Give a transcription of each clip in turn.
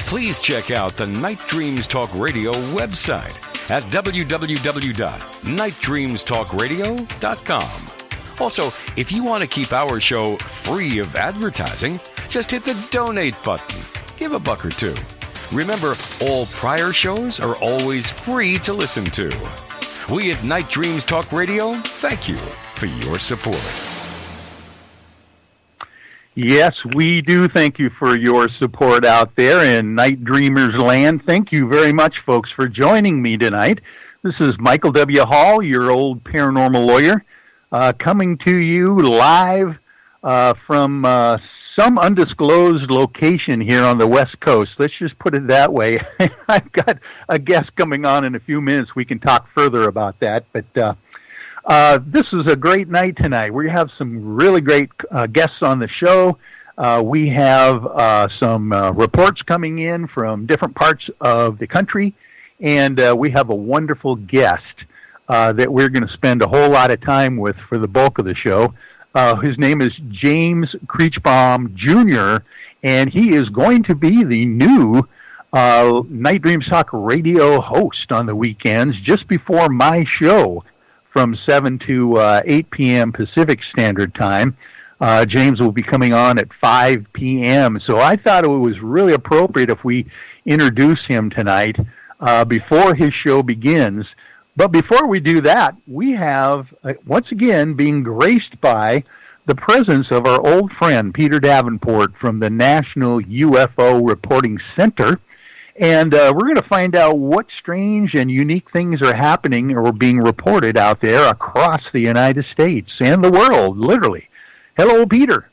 Please check out the Night Dreams Talk Radio website at www.nightdreamstalkradio.com. Also, if you want to keep our show free of advertising, just hit the donate button. Give a buck or two. Remember, all prior shows are always free to listen to. We at Night Dreams Talk Radio thank you for your support. Yes, we do thank you for your support out there in Night Dreamers land. Thank you very much, folks, for joining me tonight. This is Michael W. Hall, your old paranormal lawyer, coming to you live from some undisclosed location here on the West Coast. Let's just put it that way. I've got a guest coming on in a few minutes. We can talk further about that, but this is a great night tonight. We have some really great guests on the show. We have some reports coming in from different parts of the country, and we have a wonderful guest that we're going to spend a whole lot of time with for the bulk of the show. His name is James Creachbaum, Jr., and he is going to be the new Night Dreams Talk radio host on the weekends just before my show from 7 to 8 p.m. Pacific Standard Time. James will be coming on at 5 p.m., so I thought it was really appropriate if we introduce him tonight before his show begins. But before we do that, we have, once again, being graced by the presence of our old friend, Peter Davenport, from the National UFO Reporting Center. And we're going to find out what strange and unique things are happening or being reported out there across the United States and the world, literally. Hello, Peter.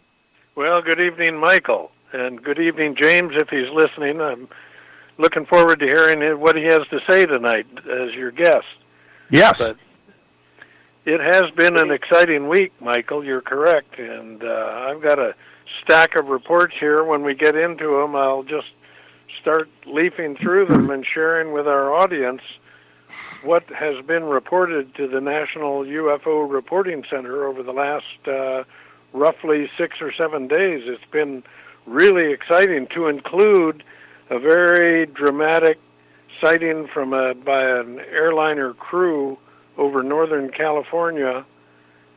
Well, good evening, Michael. And good evening, James, if he's listening. I'm looking forward to hearing what he has to say tonight as your guest. Yes. But it has been an exciting week, Michael. You're correct. And I've got a stack of reports here. When we get into them, I'll just start leafing through them and sharing with our audience what has been reported to the National UFO Reporting Center over the last roughly 6 or 7 days. It's been really exciting, to include a very dramatic sighting from by an airliner crew over Northern California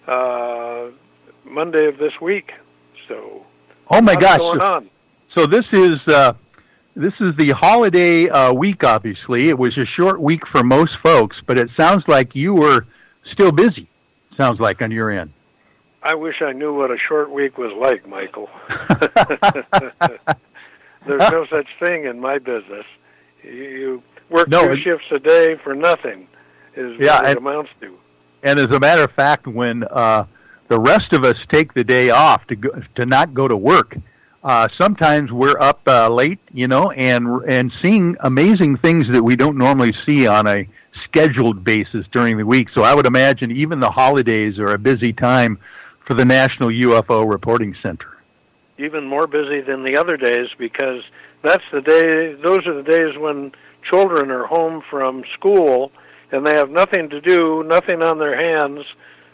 Monday of this week. So, oh my gosh! Going on? So this is the holiday week. Obviously, it was a short week for most folks, but it sounds like you were still busy. Sounds like on your end. I wish I knew what a short week was like, Michael. There's no such thing in my business. You work 2 shifts a day for nothing, is what it amounts to. And as a matter of fact, when the rest of us take the day off to not go to work, sometimes we're up late, and seeing amazing things that we don't normally see on a scheduled basis during the week. So I would imagine even the holidays are a busy time for the National UFO Reporting Center. Even more busy than the other days, because those are the days when children are home from school and they have nothing to do, nothing on their hands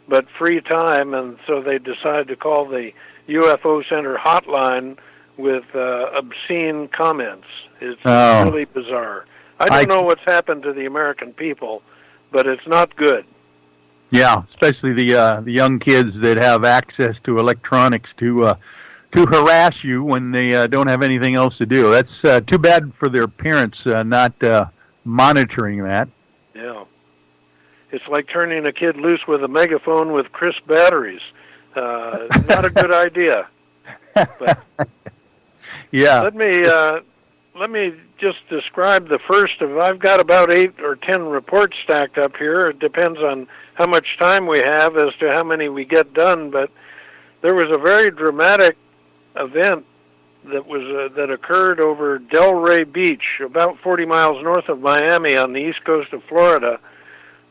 but free time, and so they decide to call the UFO Center hotline with obscene comments. It's really bizarre. I don't know what's happened to the American people, but it's not good. Yeah, especially the young kids that have access to electronics to harass you when they don't have anything else to do. That's too bad for their parents not monitoring that. Yeah. It's like turning a kid loose with a megaphone with crisp batteries. Not a good idea. But yeah. Let me just describe the first of. I've got about 8 or 10 reports stacked up here. It depends on how much time we have as to how many we get done. But there was a very dramatic event that occurred over Delray Beach, about 40 miles north of Miami on the east coast of Florida,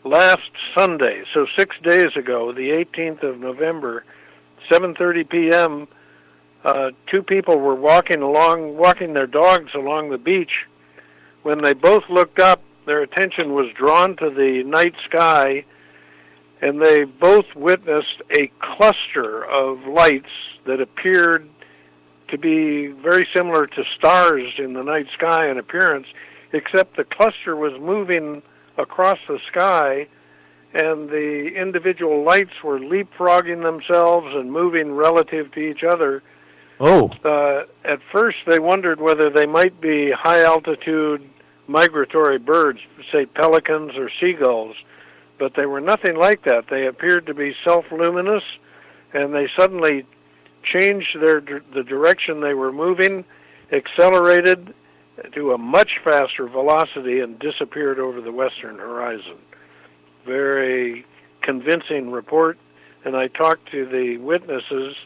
last Sunday. So 6 days ago, the 18th of November, 7:30 p.m. 2 people were walking their dogs along the beach. When they both looked up, their attention was drawn to the night sky, and they both witnessed a cluster of lights that appeared to be very similar to stars in the night sky in appearance, except the cluster was moving across the sky, and the individual lights were leapfrogging themselves and moving relative to each other. Oh. At first, they wondered whether they might be high-altitude migratory birds, say pelicans or seagulls, but they were nothing like that. They appeared to be self-luminous, and they suddenly changed the direction they were moving, accelerated to a much faster velocity, and disappeared over the western horizon. Very convincing report, and I talked to the witnesses,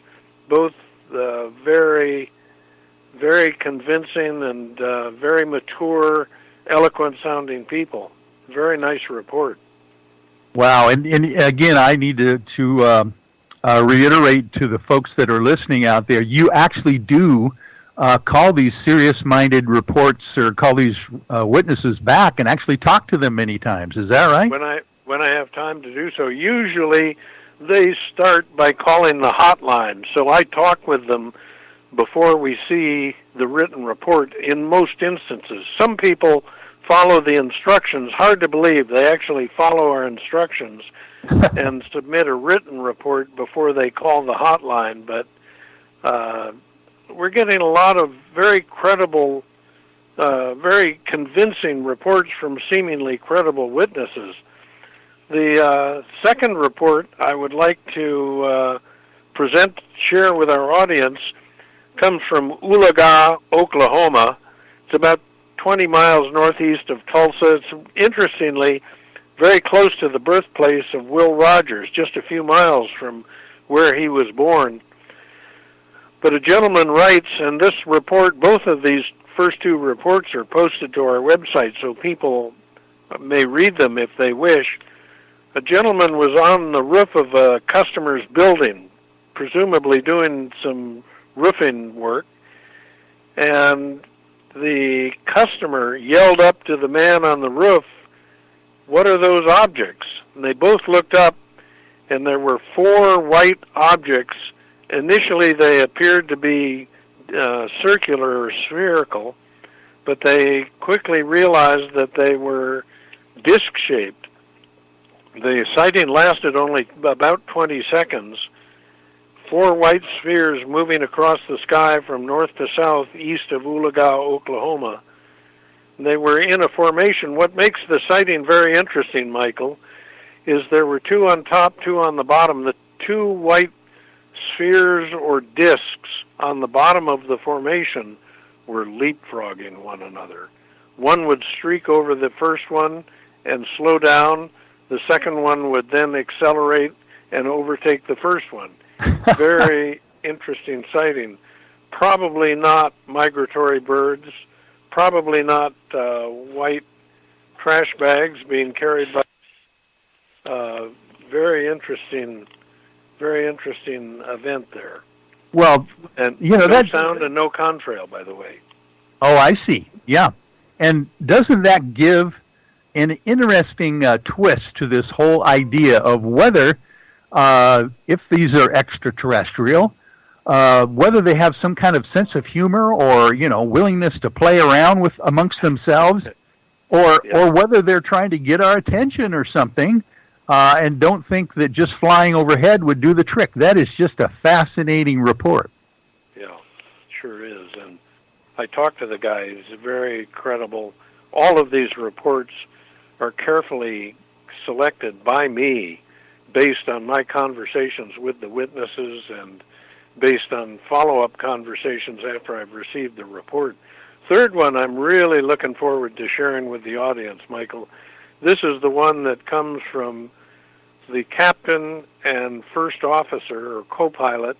both very, very convincing and very mature, eloquent-sounding people. Very nice report. Wow, and again, I need to reiterate to the folks that are listening out there, you actually do call these serious-minded reports or call these witnesses back and actually talk to them many times. Is that right? When I have time to do so. Usually they start by calling the hotline, so I talk with them before we see the written report in most instances. Some people follow the instructions. Hard to believe they actually follow our instructions and submit a written report before they call the hotline, but we're getting a lot of very credible, very convincing reports from seemingly credible witnesses. The second report I would like to share with our audience comes from Oologah, Oklahoma. It's about 20 miles northeast of Tulsa. It's interestingly very close to the birthplace of Will Rogers, just a few miles from where he was born. But a gentleman writes, and this report, both of these first two reports are posted to our website so people may read them if they wish. A gentleman was on the roof of a customer's building, presumably doing some roofing work, and the customer yelled up to the man on the roof, "What are those objects?" And they both looked up, and there were 4 white objects. Initially, they appeared to be circular or spherical, but they quickly realized that they were disc-shaped. The sighting lasted only about 20 seconds. 4 white spheres moving across the sky from north to south east of Oologah, Oklahoma. They were in a formation. What makes the sighting very interesting, Michael, is there were 2 on top, 2 on the bottom. The 2 white spheres or discs on the bottom of the formation were leapfrogging one another. One would streak over the first one and slow down. The second one would then accelerate and overtake the first one. Very interesting sighting. Probably not migratory birds, probably not white trash bags being carried by. Very interesting event there. Well, and no sound and no contrail, by the way. Oh, I see. Yeah. And doesn't that give an interesting twist to this whole idea of whether, if these are extraterrestrial, whether they have some kind of sense of humor or, willingness to play around with amongst themselves, or whether they're trying to get our attention or something, and don't think that just flying overhead would do the trick. That is just a fascinating report. Yeah, sure is. And I talked to the guy. He's very credible. All of these reports are carefully selected by me based on my conversations with the witnesses and based on follow-up conversations after I've received the report. Third one I'm really looking forward to sharing with the audience, Michael. This is the one that comes from the captain and first officer or co-pilot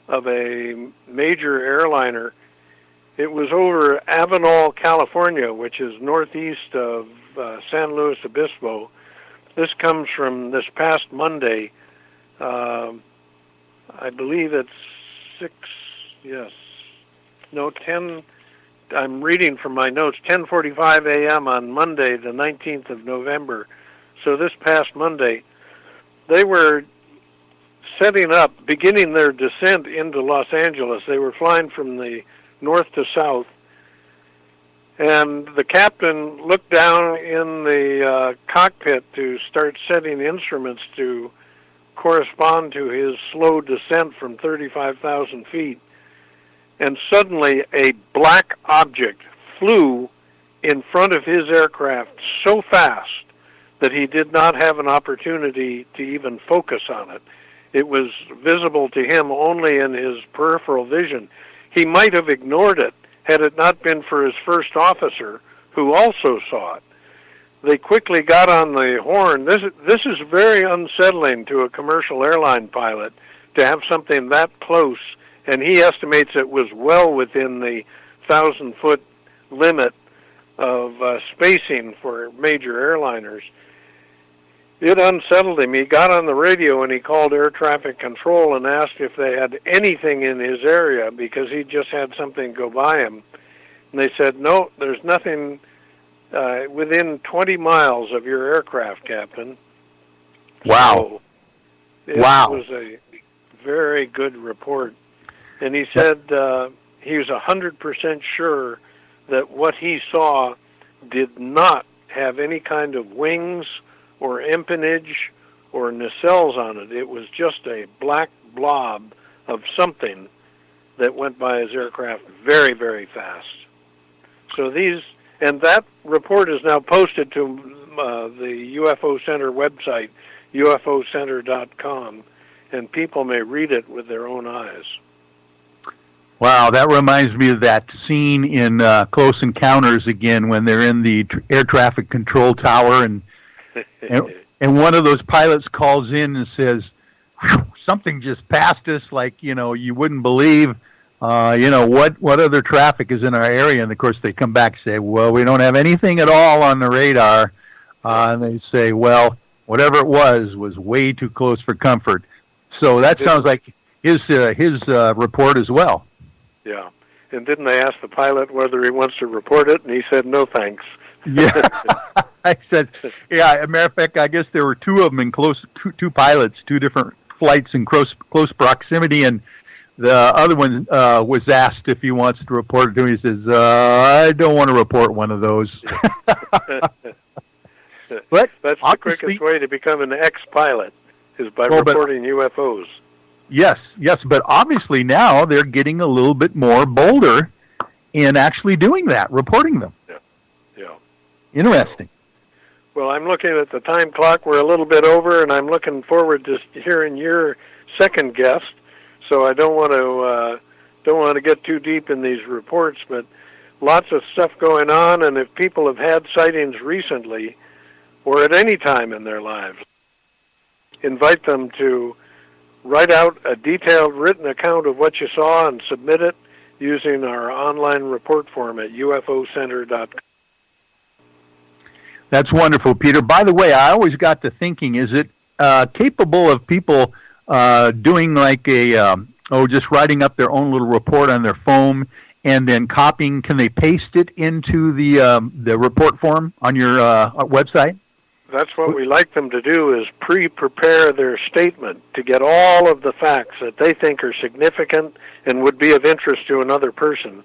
of a major airliner. It was over Avenal, California, which is northeast of San Luis Obispo. This comes from this past Monday. I believe it's 10, I'm reading from my notes, 10:45 a.m. on Monday, the 19th of November. So this past Monday, they were beginning their descent into Los Angeles. They were flying from the north to south, and the captain looked down in the cockpit to start setting instruments to correspond to his slow descent from 35,000 feet. And suddenly a black object flew in front of his aircraft so fast that he did not have an opportunity to even focus on it. It was visible to him only in his peripheral vision. He might have ignored it had it not been for his first officer, who also saw it. They quickly got on the horn. This is very unsettling to a commercial airline pilot, to have something that close, and he estimates it was well within the 1,000-foot limit of spacing for major airliners. It unsettled him. He got on the radio and he called air traffic control and asked if they had anything in his area, because he just had something go by him. And they said, no, there's nothing within 20 miles of your aircraft, Captain. Wow. So it was a very good report. And he said he was 100% sure that what he saw did not have any kind of wings or empennage or nacelles on it. It was just a black blob of something that went by his aircraft very, very fast. So that report is now posted to the UFO Center website, ufocenter.com, and people may read it with their own eyes. Wow, that reminds me of that scene in Close Encounters again, when they're in the air traffic control tower, and one of those pilots calls in and says, something just passed us, like, you wouldn't believe, what other traffic is in our area. And of course they come back and say, well, we don't have anything at all on the radar. And they say, well, whatever it was way too close for comfort. So that sounds like his report as well. Yeah. And didn't they ask the pilot whether he wants to report it? And he said, no, thanks. Yeah. I said, yeah, as a matter of fact, I guess there were two of them in two pilots, two different flights in close proximity, and the other one was asked if he wants to report it to him. He says, I don't want to report one of those. But that's the quickest way to become an ex-pilot, is by reporting UFOs. Yes, but obviously now they're getting a little bit more bolder in actually doing that, reporting them. Yeah. Interesting. Well, I'm looking at the time clock. We're a little bit over, and I'm looking forward to hearing your second guest. So I don't want to get too deep in these reports, but lots of stuff going on. And if people have had sightings recently, or at any time in their lives, invite them to write out a detailed written account of what you saw and submit it using our online report form at ufocenter.com. That's wonderful, Peter. By the way, I always got to thinking, is it capable of people doing like just writing up their own little report on their phone and then copying? Can they paste it into the report form on your website? That's what we like them to do, is pre-prepare their statement to get all of the facts that they think are significant and would be of interest to another person.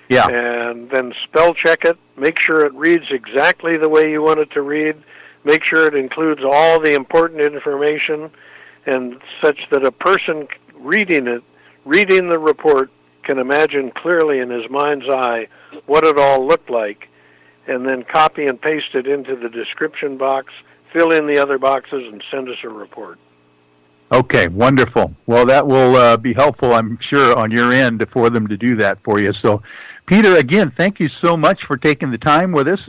Yeah. And then spell check it, make sure it reads exactly the way you want it to read, make sure it includes all the important information, and such that a person reading the report, can imagine clearly in his mind's eye what it all looked like, and then copy and paste it into the description box, fill in the other boxes, and send us a report. Okay, wonderful. Well, that will be helpful, I'm sure, on your end for them to do that for you. So, Peter, again, thank you so much for taking the time with us.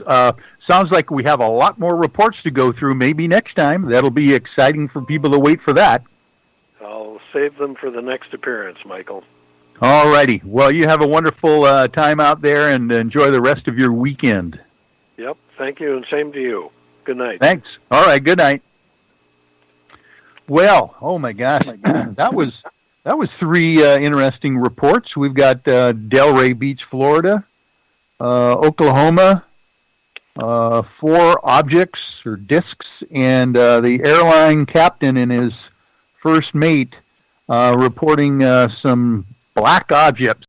Sounds like we have a lot more reports to go through maybe next time. That'll be exciting for people to wait for that. I'll save them for the next appearance, Michael. All righty. Well, you have a wonderful time out there, and enjoy the rest of your weekend. Yep, thank you, and same to you. Good night. Thanks. All right, good night. Well, oh my gosh, that was three interesting reports. We've got Delray Beach, Florida, Oklahoma, 4 objects or discs, and the airline captain and his first mate reporting some black objects